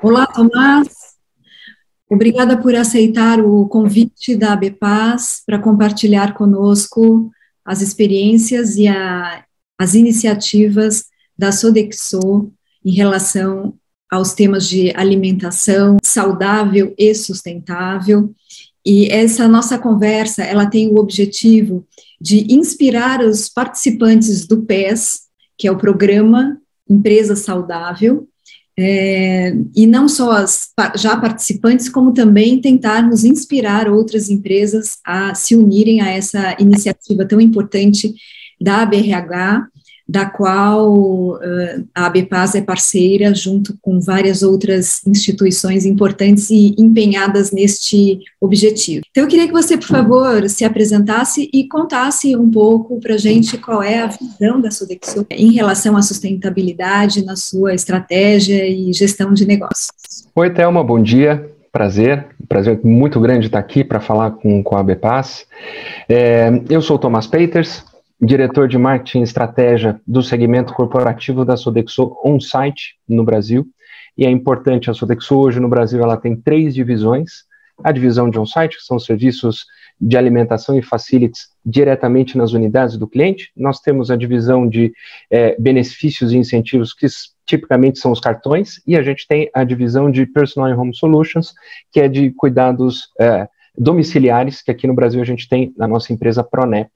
Olá, Tomás. Obrigada por aceitar o convite da ABPAS para compartilhar conosco as experiências e as iniciativas da Sodexo em relação aos temas de alimentação saudável e sustentável. E essa nossa conversa, ela tem o objetivo de inspirar os participantes do PES, que é o Programa Empresa Saudável, e não só as já participantes, como também tentar nos inspirar outras empresas a se unirem a essa iniciativa tão importante da ABRH, da qual a ABPAS é parceira, junto com várias outras instituições importantes e empenhadas neste objetivo. Então, eu queria que você, por favor, se apresentasse e contasse um pouco para a gente qual é a visão da Sodexo em relação à sustentabilidade na sua estratégia e gestão de negócios. Oi, Thelma, bom dia. Prazer muito grande estar aqui para falar com a ABPAS. Eu sou o Tomás Peters, diretor de marketing e estratégia do segmento corporativo da Sodexo On-Site no Brasil. E é importante, a Sodexo hoje no Brasil ela tem 3 divisões. A divisão de On-Site, que são os serviços de alimentação e facilities diretamente nas unidades do cliente. Nós temos a divisão de benefícios e incentivos, que tipicamente são os cartões, e a gente tem a divisão de Personal and Home Solutions, que é de cuidados domiciliares, que aqui no Brasil a gente tem na nossa empresa Pronep,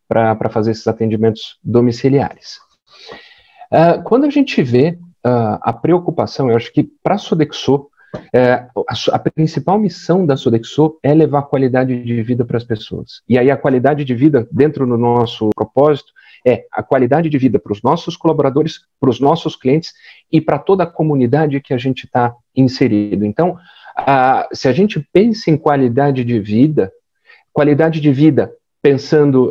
para fazer esses atendimentos domiciliares. Quando a gente vê a preocupação, eu acho que para a Sodexo, a principal missão da Sodexo é levar qualidade de vida para as pessoas. E aí a qualidade de vida, dentro do nosso propósito, é a qualidade de vida para os nossos colaboradores, para os nossos clientes e para toda a comunidade que a gente está inserido. Então, se a gente pensa em qualidade de vida pensando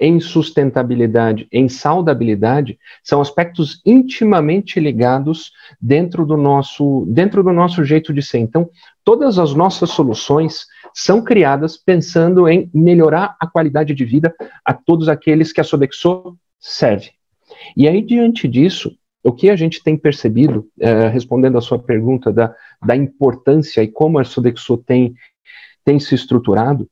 em sustentabilidade, em saudabilidade, são aspectos intimamente ligados dentro do nosso jeito de ser. Então, todas as nossas soluções são criadas pensando em melhorar a qualidade de vida a todos aqueles que a Sodexo serve. E aí, diante disso, o que a gente tem percebido, respondendo à sua pergunta da importância e como a Sodexo tem se estruturado,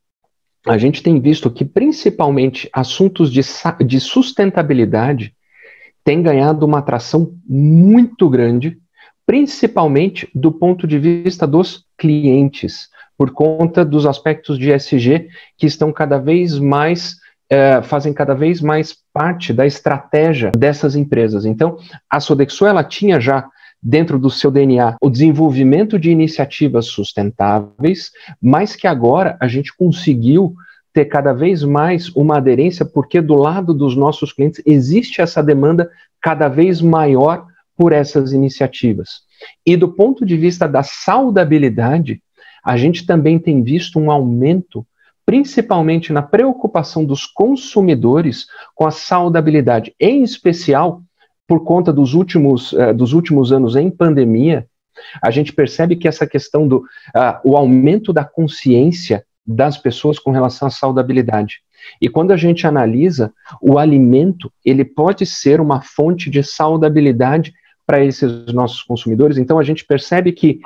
a gente tem visto que, principalmente, assuntos de sustentabilidade têm ganhado uma atração muito grande, principalmente do ponto de vista dos clientes, por conta dos aspectos de ESG que estão fazem cada vez mais parte da estratégia dessas empresas. Então, a Sodexo, ela tinha já dentro do seu DNA, o desenvolvimento de iniciativas sustentáveis, mas que agora a gente conseguiu ter cada vez mais uma aderência, porque do lado dos nossos clientes existe essa demanda cada vez maior por essas iniciativas. E do ponto de vista da saudabilidade, a gente também tem visto um aumento, principalmente na preocupação dos consumidores com a saudabilidade, em especial por conta dos últimos anos em pandemia. A gente percebe que essa questão o aumento da consciência das pessoas com relação à saudabilidade. E quando a gente analisa, o alimento, ele pode ser uma fonte de saudabilidade para esses nossos consumidores. Então a gente percebe que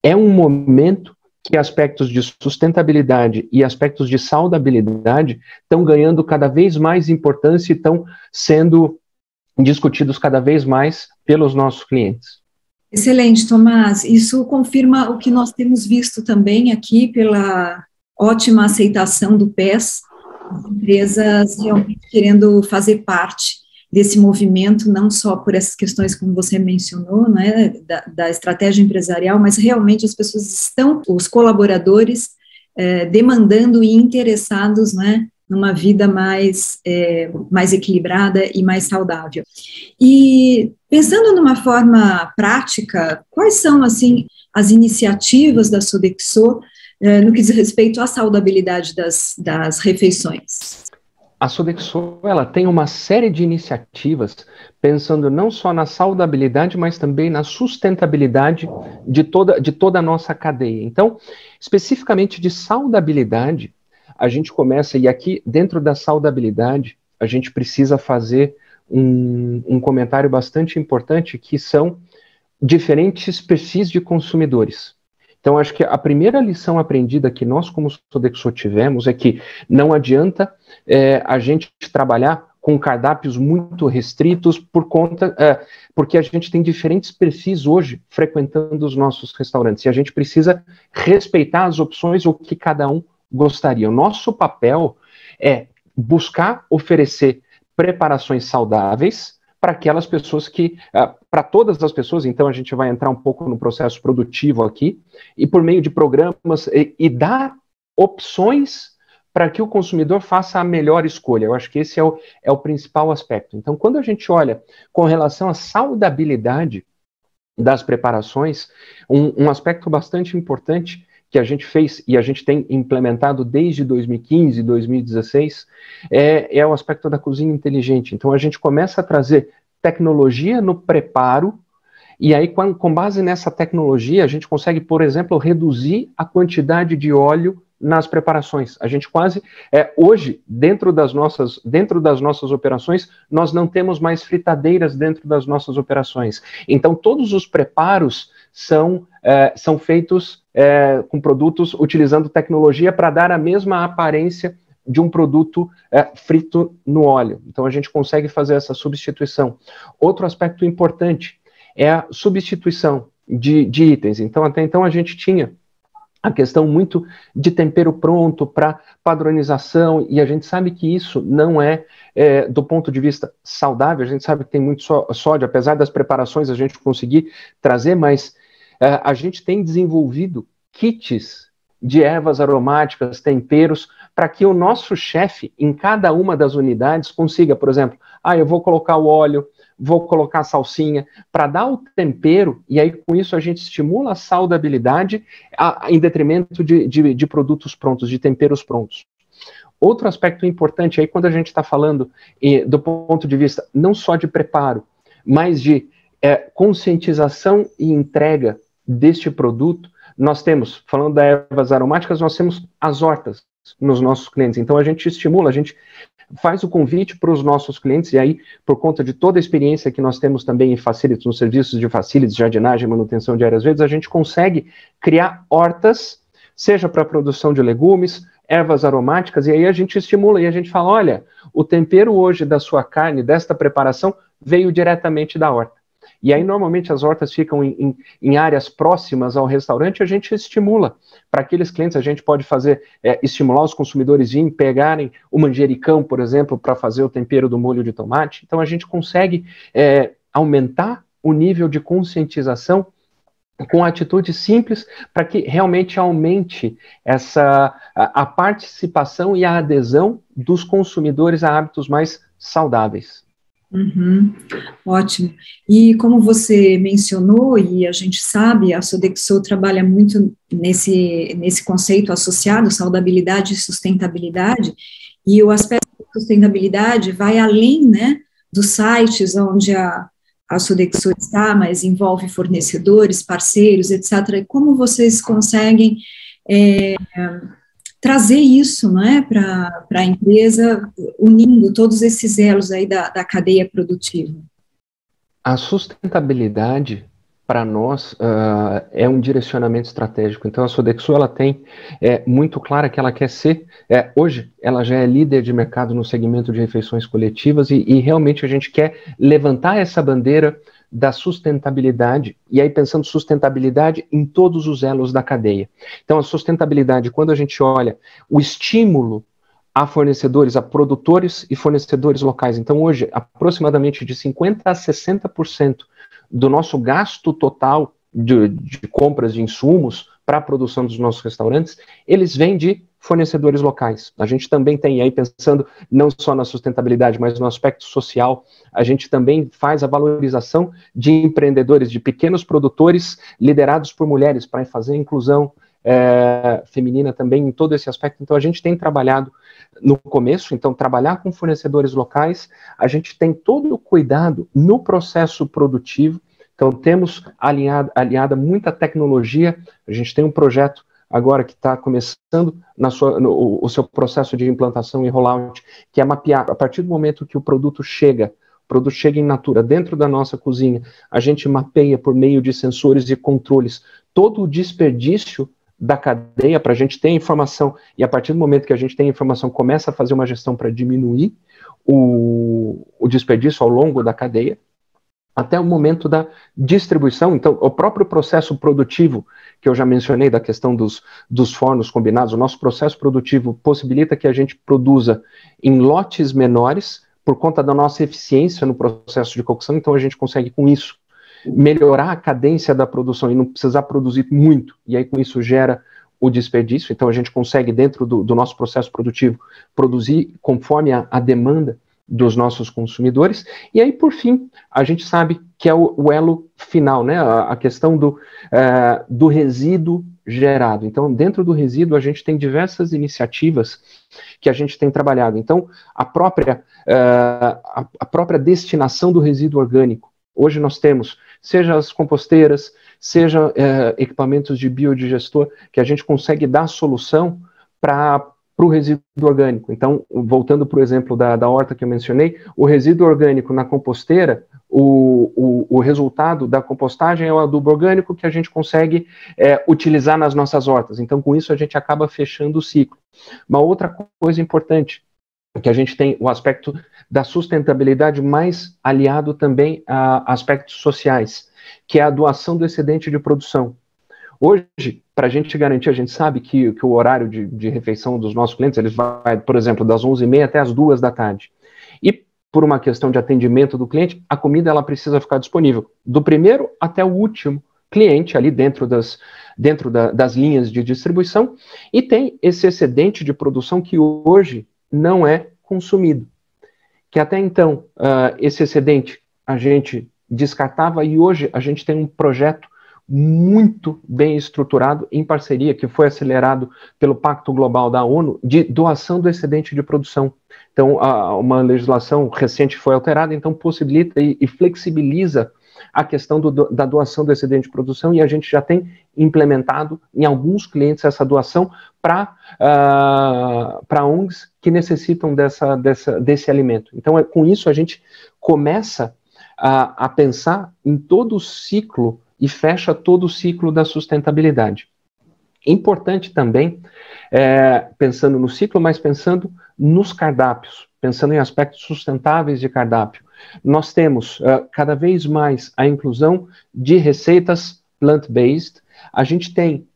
é um momento que aspectos de sustentabilidade e aspectos de saudabilidade estão ganhando cada vez mais importância e estão sendo discutidos cada vez mais pelos nossos clientes. Excelente, Tomás. Isso confirma o que nós temos visto também aqui pela ótima aceitação do PES, as empresas realmente querendo fazer parte desse movimento, não só por essas questões como você mencionou, né, da estratégia empresarial, mas realmente as pessoas estão, os colaboradores, demandando e interessados, né, numa vida mais equilibrada e mais saudável. E pensando numa forma prática, quais são, assim, as iniciativas da Sodexo no que diz respeito à saudabilidade das refeições? A Sodexo, ela tem uma série de iniciativas pensando não só na saudabilidade, mas também na sustentabilidade de toda a nossa cadeia. Então, especificamente de saudabilidade, a gente começa, e aqui dentro da saudabilidade, a gente precisa fazer um comentário bastante importante, que são diferentes perfis de consumidores. Então, acho que a primeira lição aprendida que nós, como Sodexo, tivemos é que não adianta a gente trabalhar com cardápios muito restritos porque a gente tem diferentes perfis hoje frequentando os nossos restaurantes, e a gente precisa respeitar as opções, o que cada um gostaria. O nosso papel é buscar oferecer preparações saudáveis para aquelas pessoas para todas as pessoas. Então a gente vai entrar um pouco no processo produtivo aqui, e por meio de programas, e dar opções para que o consumidor faça a melhor escolha. Eu acho que esse é o principal aspecto. Então, quando a gente olha com relação à saudabilidade das preparações, um aspecto bastante importante que a gente fez e a gente tem implementado desde 2015, 2016, é o aspecto da cozinha inteligente. Então, a gente começa a trazer tecnologia no preparo, e aí, com base nessa tecnologia, a gente consegue, por exemplo, reduzir a quantidade de óleo nas preparações. A gente quase, hoje, dentro das nossas operações, nós não temos mais fritadeiras dentro das nossas operações. Então, todos os preparos são feitos com produtos utilizando tecnologia para dar a mesma aparência de um produto frito no óleo. Então, a gente consegue fazer essa substituição. Outro aspecto importante é a substituição de itens. Então, até então, a gente tinha a questão muito de tempero pronto para padronização, e a gente sabe que isso não do ponto de vista saudável. A gente sabe que tem muito sódio, apesar das preparações a gente conseguir trazer, mas a gente tem desenvolvido kits de ervas aromáticas, temperos, para que o nosso chefe, em cada uma das unidades, consiga, por exemplo, eu vou colocar o óleo, vou colocar a salsinha, para dar o tempero, e aí com isso a gente estimula a saudabilidade em detrimento de produtos prontos, de temperos prontos. Outro aspecto importante aí, quando a gente está falando do ponto de vista não só de preparo, mas de conscientização e entrega deste produto, nós temos, falando das ervas aromáticas, nós temos as hortas nos nossos clientes. Então a gente estimula, a gente faz o convite para os nossos clientes, e aí, por conta de toda a experiência que nós temos também em facilities, nos serviços de facilities, jardinagem, manutenção de áreas verdes, a gente consegue criar hortas, seja para a produção de legumes, ervas aromáticas, e aí a gente estimula, e a gente fala, olha, o tempero hoje da sua carne, desta preparação, veio diretamente da horta. E aí, normalmente, as hortas ficam em áreas próximas ao restaurante, a gente estimula. Para aqueles clientes, a gente pode estimular os consumidores a pegarem o manjericão, por exemplo, para fazer o tempero do molho de tomate. Então, a gente consegue aumentar o nível de conscientização com atitudes simples, para que realmente aumente a participação e a adesão dos consumidores a hábitos mais saudáveis. Uhum, ótimo. E como você mencionou, e a gente sabe, a Sodexo trabalha muito nesse conceito associado, saudabilidade e sustentabilidade, e o aspecto da sustentabilidade vai além, né, dos sites onde a Sodexo está, mas envolve fornecedores, parceiros, etc. E como vocês conseguem trazer isso, né, para a empresa, unindo todos esses elos aí da cadeia produtiva? A sustentabilidade, para nós, é um direcionamento estratégico. Então, a Sodexo, ela tem muito clara que ela quer ser, hoje, ela já é líder de mercado no segmento de refeições coletivas, e realmente a gente quer levantar essa bandeira da sustentabilidade, e aí pensando sustentabilidade em todos os elos da cadeia. Então, a sustentabilidade, quando a gente olha o estímulo a fornecedores, a produtores e fornecedores locais. Então, hoje, aproximadamente de 50% a 60% do nosso gasto total de compras de insumos para a produção dos nossos restaurantes, eles vêm de fornecedores locais. A gente também tem aí, pensando não só na sustentabilidade, mas no aspecto social, a gente também faz a valorização de empreendedores, de pequenos produtores liderados por mulheres, para fazer a inclusão feminina também em todo esse aspecto. Então, a gente tem trabalhado no começo, então, trabalhar com fornecedores locais, a gente tem todo o cuidado no processo produtivo. Então, temos aliada muita tecnologia. A gente tem um projeto agora que está começando o seu processo de implantação e rollout, que é mapear, a partir do momento que o produto chega produto chega in natura dentro da nossa cozinha, a gente mapeia por meio de sensores e controles todo o desperdício da cadeia para a gente ter informação, e a partir do momento que a gente tem informação, começa a fazer uma gestão para diminuir o desperdício ao longo da cadeia, até o momento da distribuição. Então, o próprio processo produtivo, que eu já mencionei, da questão dos fornos combinados, o nosso processo produtivo possibilita que a gente produza em lotes menores, por conta da nossa eficiência no processo de cocção, então a gente consegue, com isso, melhorar a cadência da produção e não precisar produzir muito, e aí com isso gera o desperdício. Então a gente consegue, dentro do nosso processo produtivo, produzir conforme a demanda dos nossos consumidores. E aí, por fim, a gente sabe que é o elo final, né? A questão do resíduo gerado. Então, dentro do resíduo, a gente tem diversas iniciativas que a gente tem trabalhado. Então, a própria destinação do resíduo orgânico. Hoje nós temos, seja as composteiras, seja equipamentos de biodigestor, que a gente consegue dar solução para o resíduo orgânico. Então, voltando para o exemplo da horta que eu mencionei, o resíduo orgânico na composteira, o resultado da compostagem é o adubo orgânico que a gente consegue utilizar nas nossas hortas. Então, com isso, a gente acaba fechando o ciclo. Uma outra coisa importante, que a gente tem o aspecto da sustentabilidade mais aliado também a aspectos sociais, que é a doação do excedente de produção. Hoje, para a gente garantir, a gente sabe que o horário de refeição dos nossos clientes, eles vai, por exemplo, das 11h30 até as 2 da tarde. E por uma questão de atendimento do cliente, a comida ela precisa ficar disponível do primeiro até o último cliente, ali dentro das linhas de distribuição, e tem esse excedente de produção que hoje não é consumido. Que até então, esse excedente a gente descartava, e hoje a gente tem um projeto muito bem estruturado, em parceria, que foi acelerado pelo Pacto Global da ONU, de doação do excedente de produção. Então, uma legislação recente foi alterada, então possibilita e flexibiliza a questão da doação do excedente de produção, e a gente já tem implementado em alguns clientes essa doação para ONGs que necessitam desse alimento. Então, com isso, a gente começa a pensar em todo o ciclo e fecha todo o ciclo da sustentabilidade. Importante também, pensando no ciclo, mas pensando nos cardápios, pensando em aspectos sustentáveis de cardápio. Nós temos cada vez mais a inclusão de receitas plant-based. A gente tem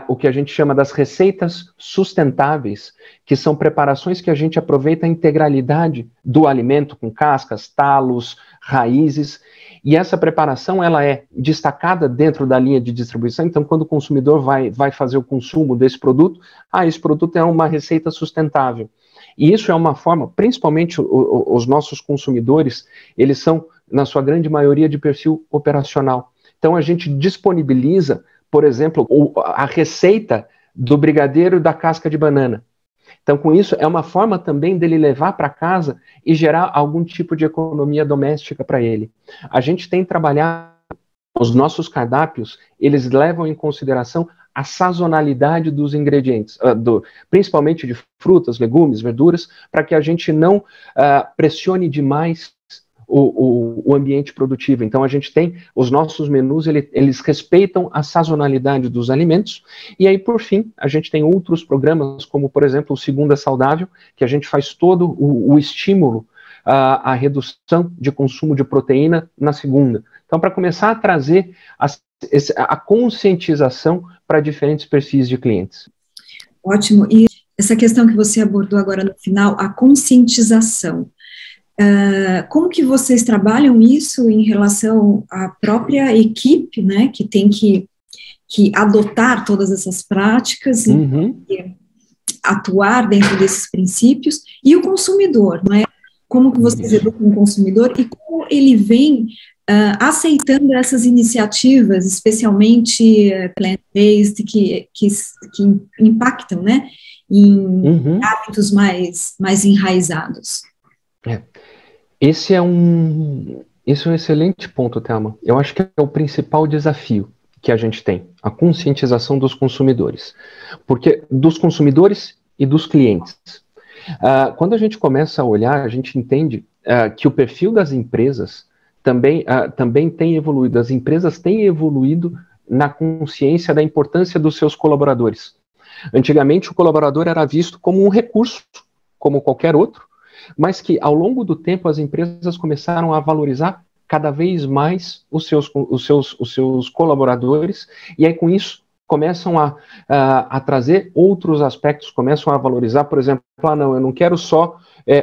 o que a gente chama das receitas sustentáveis, que são preparações que a gente aproveita a integralidade do alimento, com cascas, talos, raízes, e essa preparação ela é destacada dentro da linha de distribuição. Então, quando o consumidor vai fazer o consumo desse produto, esse produto é uma receita sustentável. E isso é uma forma, principalmente os nossos consumidores, eles são, na sua grande maioria, de perfil operacional. Então, a gente disponibiliza, por exemplo, a receita do brigadeiro da casca de banana. Então, com isso, é uma forma também dele levar para casa e gerar algum tipo de economia doméstica para ele. A gente tem trabalhado, os nossos cardápios, eles levam em consideração a sazonalidade dos ingredientes, principalmente de frutas, legumes, verduras, para que a gente não pressione demais o ambiente produtivo. Então, a gente tem os nossos menus, eles respeitam a sazonalidade dos alimentos. E aí, por fim, a gente tem outros programas, como, por exemplo, o Segunda Saudável, que a gente faz todo o estímulo à redução de consumo de proteína na segunda. Então, para começar a trazer a conscientização para diferentes perfis de clientes. Ótimo. E essa questão que você abordou agora no final, a conscientização. Como que vocês trabalham isso em relação à própria equipe, né, que tem que adotar todas essas práticas e atuar dentro desses princípios, e o consumidor, não é? Como que vocês educam o consumidor e como ele vem aceitando essas iniciativas, especialmente plant-based, que impactam, né, em hábitos mais enraizados. Esse é um excelente ponto, Thelma. Eu acho que é o principal desafio que a gente tem, a conscientização dos consumidores. Porque dos consumidores e dos clientes. Quando a gente começa a olhar, a gente entende que o perfil das empresas também tem evoluído. As empresas têm evoluído na consciência da importância dos seus colaboradores. Antigamente, o colaborador era visto como um recurso, como qualquer outro, mas que, ao longo do tempo, as empresas começaram a valorizar cada vez mais os seus colaboradores, e aí, com isso, começam a trazer outros aspectos, começam a valorizar, por exemplo, não, eu não quero só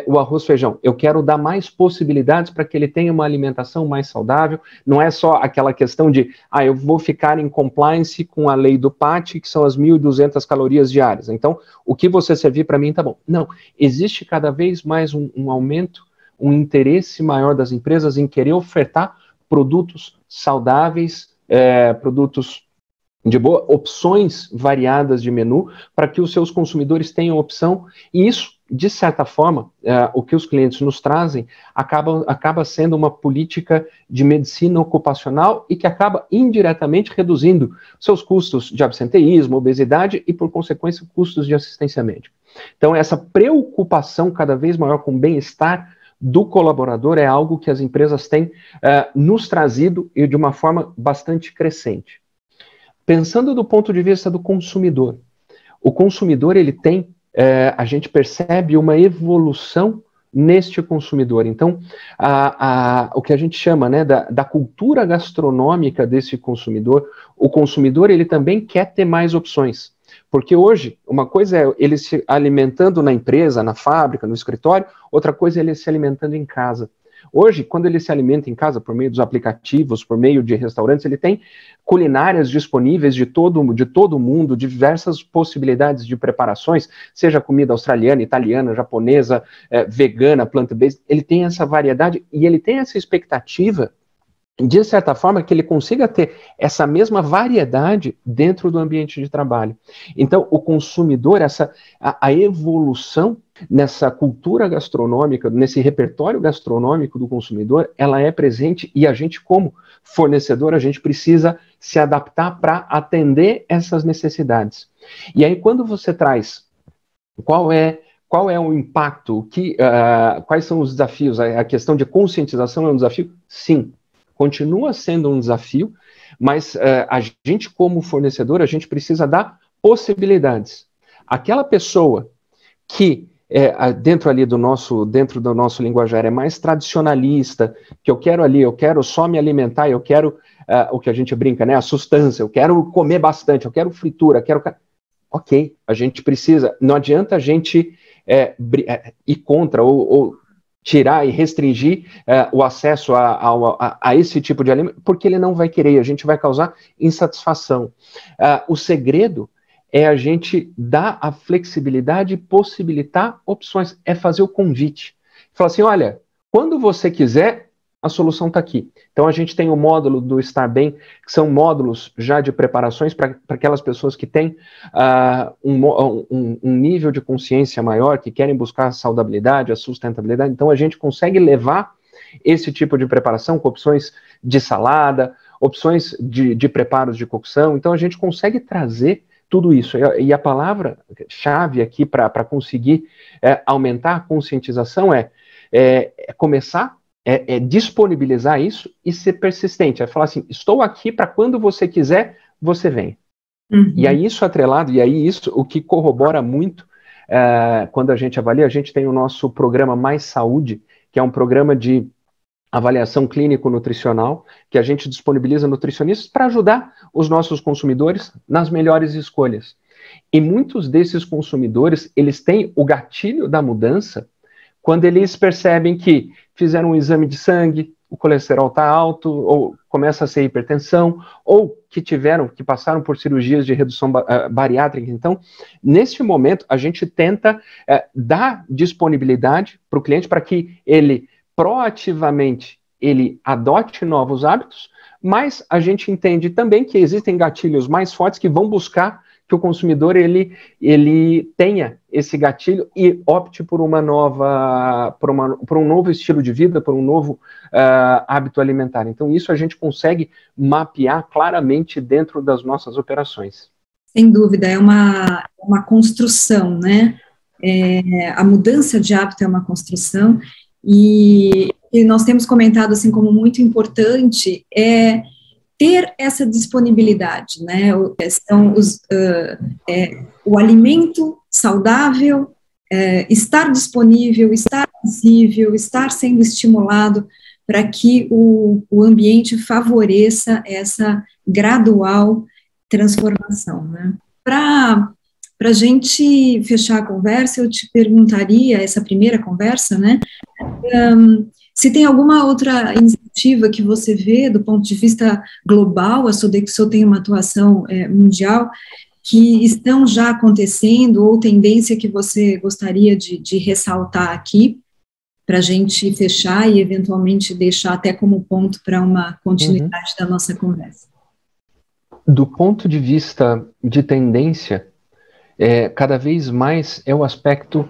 o arroz e feijão, eu quero dar mais possibilidades para que ele tenha uma alimentação mais saudável, não é só aquela questão de, eu vou ficar em compliance com a lei do PAT, que são as 1.200 calorias diárias, então, o que você servir para mim tá bom. Não, existe cada vez mais um aumento, um interesse maior das empresas em querer ofertar produtos saudáveis, produtos de boa, opções variadas de menu, para que os seus consumidores tenham opção, e isso, de certa forma, o que os clientes nos trazem, acaba sendo uma política de medicina ocupacional e que acaba indiretamente reduzindo seus custos de absenteísmo, obesidade e, por consequência, custos de assistência médica. Então, essa preocupação cada vez maior com o bem-estar do colaborador é algo que as empresas têm nos trazido e de uma forma bastante crescente. Pensando do ponto de vista do consumidor, o consumidor, ele tem, a gente percebe uma evolução neste consumidor. Então, o que a gente chama, né, da cultura gastronômica desse consumidor, o consumidor, ele também quer ter mais opções. Porque hoje, uma coisa é ele se alimentando na empresa, na fábrica, no escritório, outra coisa é ele se alimentando em casa. Hoje, quando ele se alimenta em casa por meio dos aplicativos, por meio de restaurantes, ele tem culinárias disponíveis de todo o mundo, diversas possibilidades de preparações, seja comida australiana, italiana, japonesa, vegana, plant-based, ele tem essa variedade e ele tem essa expectativa, de certa forma, que ele consiga ter essa mesma variedade dentro do ambiente de trabalho. Então, o consumidor, a evolução nessa cultura gastronômica, nesse repertório gastronômico do consumidor, ela é presente e a gente, como fornecedor, a gente precisa se adaptar para atender essas necessidades. E aí, quando você traz qual é o impacto, quais são os desafios, a questão de conscientização é um desafio? Sim. Continua sendo um desafio, mas a gente, como fornecedor, a gente precisa dar possibilidades. Aquela pessoa que, dentro do nosso linguajar, é mais tradicionalista, que eu quero só me alimentar, eu quero o que a gente brinca, né, a sustância, eu quero comer bastante, eu quero fritura, Ok, a gente precisa, não adianta a gente ir contra ou tirar e restringir o acesso a esse tipo de alimento, porque ele não vai querer, a gente vai causar insatisfação. O segredo é a gente dar a flexibilidade e possibilitar opções, é fazer o convite. Falar assim, olha, quando você quiser, a solução está aqui. Então, a gente tem o módulo do Estar Bem, que são módulos já de preparações para aquelas pessoas que têm um nível de consciência maior, que querem buscar a saudabilidade, a sustentabilidade. Então, a gente consegue levar esse tipo de preparação com opções de salada, opções de preparos de cocção. Então, a gente consegue trazer tudo isso. E a palavra-chave aqui para conseguir aumentar a conscientização é começar disponibilizar isso e ser persistente. É falar assim, estou aqui para quando você quiser, você vem. Uhum. E aí isso atrelado, o que corrobora muito quando a gente avalia, a gente tem o nosso programa Mais Saúde, que é um programa de avaliação clínico-nutricional, que a gente disponibiliza nutricionistas para ajudar os nossos consumidores nas melhores escolhas. E muitos desses consumidores, eles têm o gatilho da mudança quando eles percebem que fizeram um exame de sangue, o colesterol está alto, ou começa a ser hipertensão, ou que passaram por cirurgias de redução bariátrica. Então, neste momento, a gente tenta dar disponibilidade para o cliente para que ele proativamente adote novos hábitos, mas a gente entende também que existem gatilhos mais fortes que vão buscar que o consumidor ele tenha esse gatilho e opte por um novo estilo de vida, por um novo hábito alimentar. Então, isso a gente consegue mapear claramente dentro das nossas operações. Sem dúvida, é uma construção, né? A mudança de hábito é uma construção, E nós temos comentado, assim, como muito importante ter essa disponibilidade, né? São o alimento saudável, estar disponível, estar visível, estar sendo estimulado para que o ambiente favoreça essa gradual transformação, né? Para a gente fechar a conversa, eu te perguntaria, essa primeira conversa, né? Se tem alguma outra iniciativa que você vê do ponto de vista global, a Sodexo tem uma atuação mundial, que estão já acontecendo, ou tendência que você gostaria de ressaltar aqui, para a gente fechar e eventualmente deixar até como ponto para uma continuidade da nossa conversa. Do ponto de vista de tendência, cada vez mais é o aspecto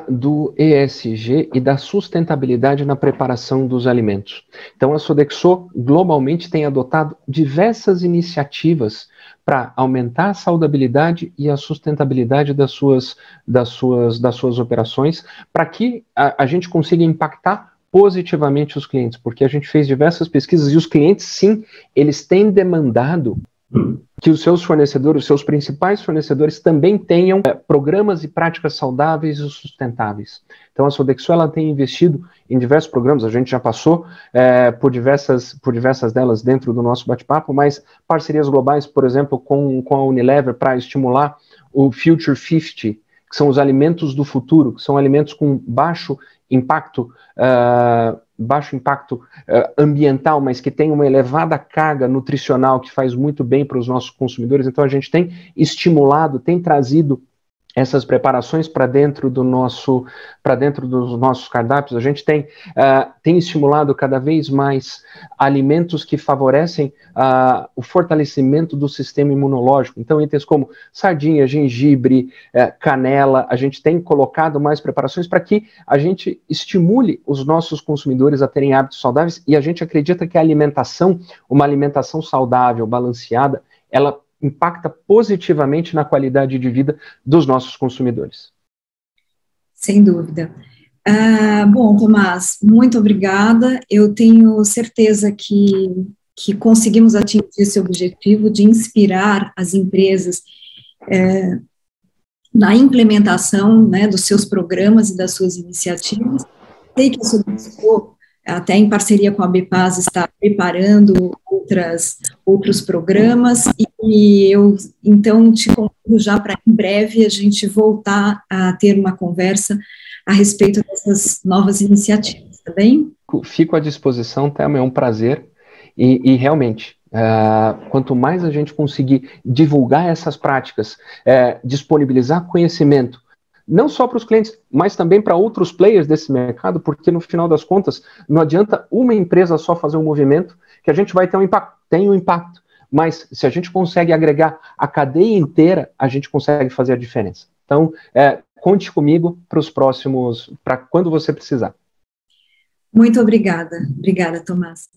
do ESG e da sustentabilidade na preparação dos alimentos. Então, a Sodexo globalmente tem adotado diversas iniciativas para aumentar a saudabilidade e a sustentabilidade das suas operações, para que a gente consiga impactar positivamente os clientes, porque a gente fez diversas pesquisas e os clientes, sim, eles têm demandado que os seus fornecedores, os seus principais fornecedores também tenham programas e práticas saudáveis e sustentáveis. Então a Sodexo ela tem investido em diversos programas, a gente já passou por diversas delas dentro do nosso bate-papo, mas parcerias globais, por exemplo, com a Unilever para estimular o Future 50, que são os alimentos do futuro, que são alimentos com baixo impacto ambiental, mas que tem uma elevada carga nutricional que faz muito bem para os nossos consumidores. Então a gente tem estimulado, tem trazido essas preparações para dentro dos nossos cardápios. A gente tem estimulado cada vez mais alimentos que favorecem o fortalecimento do sistema imunológico. Então, itens como sardinha, gengibre, canela, a gente tem colocado mais preparações para que a gente estimule os nossos consumidores a terem hábitos saudáveis, e a gente acredita que a alimentação, uma alimentação saudável, balanceada, ela impacta positivamente na qualidade de vida dos nossos consumidores. Sem dúvida. Bom, Tomás, muito obrigada. Eu tenho certeza que conseguimos atingir esse objetivo de inspirar as empresas na implementação, né, dos seus programas e das suas iniciativas. Sei que a Sodexo, até em parceria com a Bepaz, está preparando outros programas, e eu, então, te convido já para em breve a gente voltar a ter uma conversa a respeito dessas novas iniciativas, tá bem? Fico à disposição, Thelma, é um prazer, e realmente, quanto mais a gente conseguir divulgar essas práticas, disponibilizar conhecimento, não só para os clientes, mas também para outros players desse mercado, porque no final das contas, não adianta uma empresa só fazer um movimento, que a gente vai ter um impacto, tem um impacto, mas se a gente consegue agregar a cadeia inteira, a gente consegue fazer a diferença. Então, conte comigo para os próximos, para quando você precisar. Muito obrigada. Obrigada, Tomás.